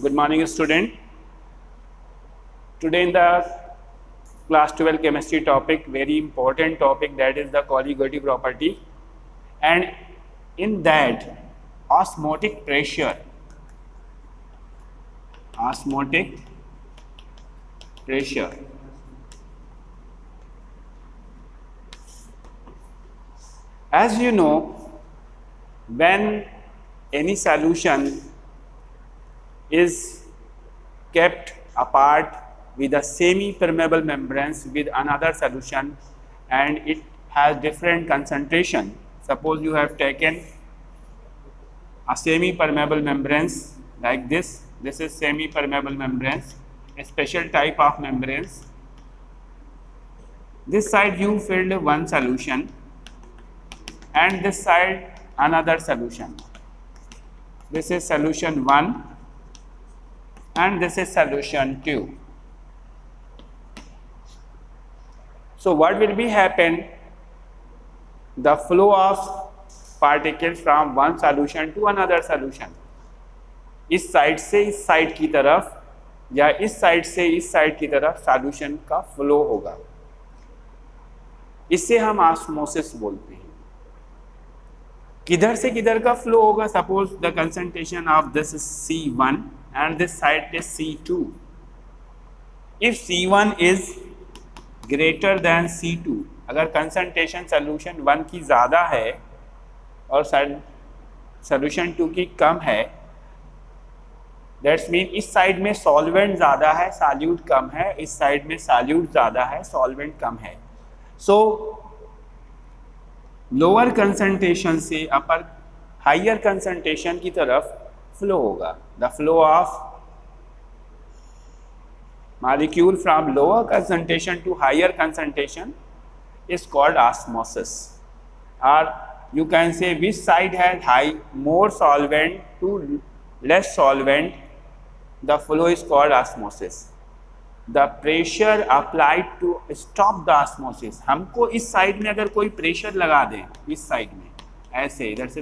Good morning, student. Today in the class 12 chemistry topic, very important topic, that is the colligative property, and in that osmotic pressure. As you know, when any solution is kept apart with a semi-permeable membranes with another solution and it has different concentration. Suppose you have taken a semi-permeable membranes like this is semi-permeable membranes, a special type of membranes. This side you filled one solution and this side another solution. This is solution 1 and this is solution 2. So what will be happen? The flow of particles from one solution to another solution. इस side से इस side की तरफ या इस side से इस side की तरफ सॉल्यूशन का फ्लो होगा. इससे हम ऑस्मोसिस बोलते हैं. किधर से किधर का फ्लो होगा? Suppose the concentration of this is C1 and this side is C2. If C1 is greater than C2, अगर कंसंट्रेशन सोल्यूशन 1 की ज़्यादा है और सोल्यूशन 2 की कम है, दैट्स मीन इस साइड में सॉल्वेंट ज़्यादा है, सॉल्यूट कम है, इस साइड में सॉल्यूट ज़्यादा है, सॉल्वेंट कम है. सो लोअर कंसंट्रेशन से अपर हायर कंसंट्रेशन की तरफ फ्लो होगा. The flow of molecule from lower concentration to higher concentration is called osmosis, or you can say which side has more solvent to less solvent, the flow is called osmosis. The pressure applied to stop the osmosis. हमको इस side में अगर कोई pressure लगा दें, इस side में ऐसे इधर से,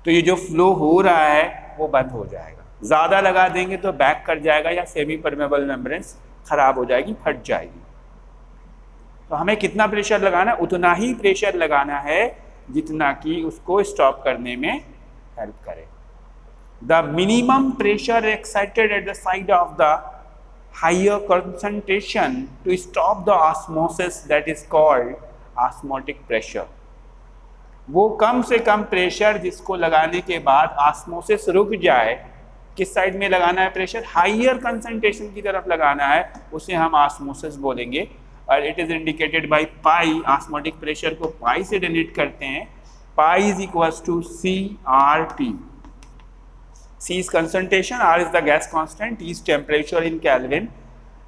तो ये जो फ्लो हो रहा है वो बंद हो जाएगा. ज़्यादा लगा देंगे तो बैक कर जाएगा या सेमी परमेबल मेम्ब्रेन्स खराब हो जाएगी, फट जाएगी. तो हमें कितना प्रेशर लगाना है? उतना ही प्रेशर लगाना है जितना कि उसको स्टॉप करने में हेल्प करे. The minimum pressure excited at the side of the higher concentration to stop the osmosis, that is called osmotic pressure. वो कम से कम प्रेशर जिसको लगाने के बाद ऑस्मोसिस रुक जाए. किस साइड में लगाना है प्रेशर? हायर कंसंट्रेशन की तरफ लगाना है, उसे हम ऑस्मोसिस बोलेंगे. और it is indicated by pi. Osmotic pressure को पाई से डिनोट करते हैं. Pi is equals to CRT. C is concentration, R is the gas constant, T is temperature in Kelvin,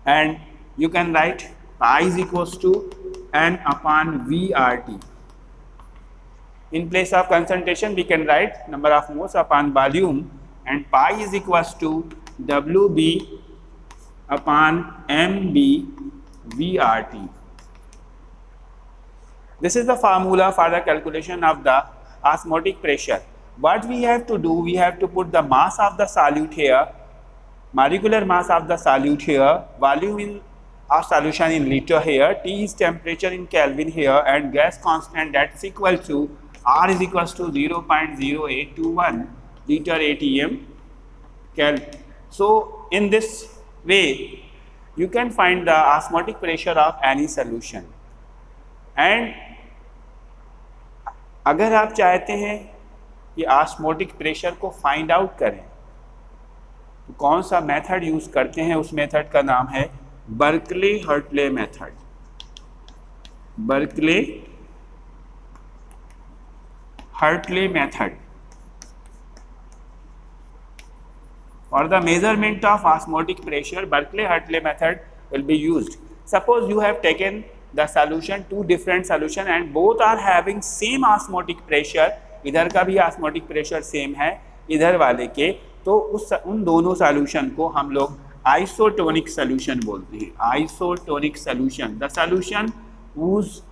and you can write pi is equals to N upon VRT. In place of concentration we can write number of moles upon volume, and pi is equals to WB upon MB VRT. This is the formula for the calculation of the osmotic pressure. What we have to do, we have to put the mass of the solute here, molecular mass of the solute here, volume in of solution in liter here, T is temperature in Kelvin here, and gas constant, that's equal to R is equals to 0.0821 liter atm Kelvin. So in this way you can find the osmotic pressure of any solution. And अगर आप चाहते हैं कि osmotic pressure को find out करें तो कौन सा मेथड यूज करते हैं? उस मेथड का नाम है Berkeley Hartley method. Berkeley Hartley method. For the measurement of osmotic pressure, Berkeley-Hartley method will be used. Suppose you have taken the solution, two different solution, and both are having same osmotic pressure. इधर का भी osmotic pressure same है इधर वाले के, तो उन दोनों solution को हम लोग isotonic solution बोलते हैं. Isotonic solution, the solution whose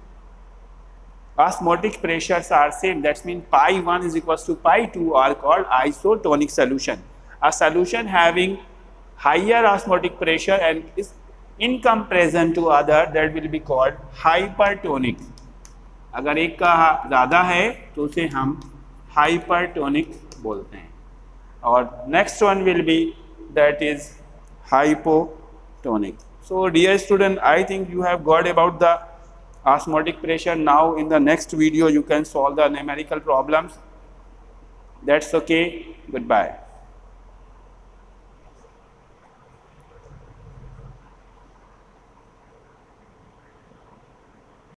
osmotic pressures are same, that means pi 1 is equals to pi 2 are called isotonic solution. A solution having higher osmotic pressure and is in comparison to other, that will be called hypertonic. अगर एक का ज़्यादा है तो उसे हम hypertonic बोलते हैं. और next one will be that is hypotonic. So dear student, I think you have got about the osmotic pressure. Now in the next video you can solve the numerical problems. That's okay. Goodbye.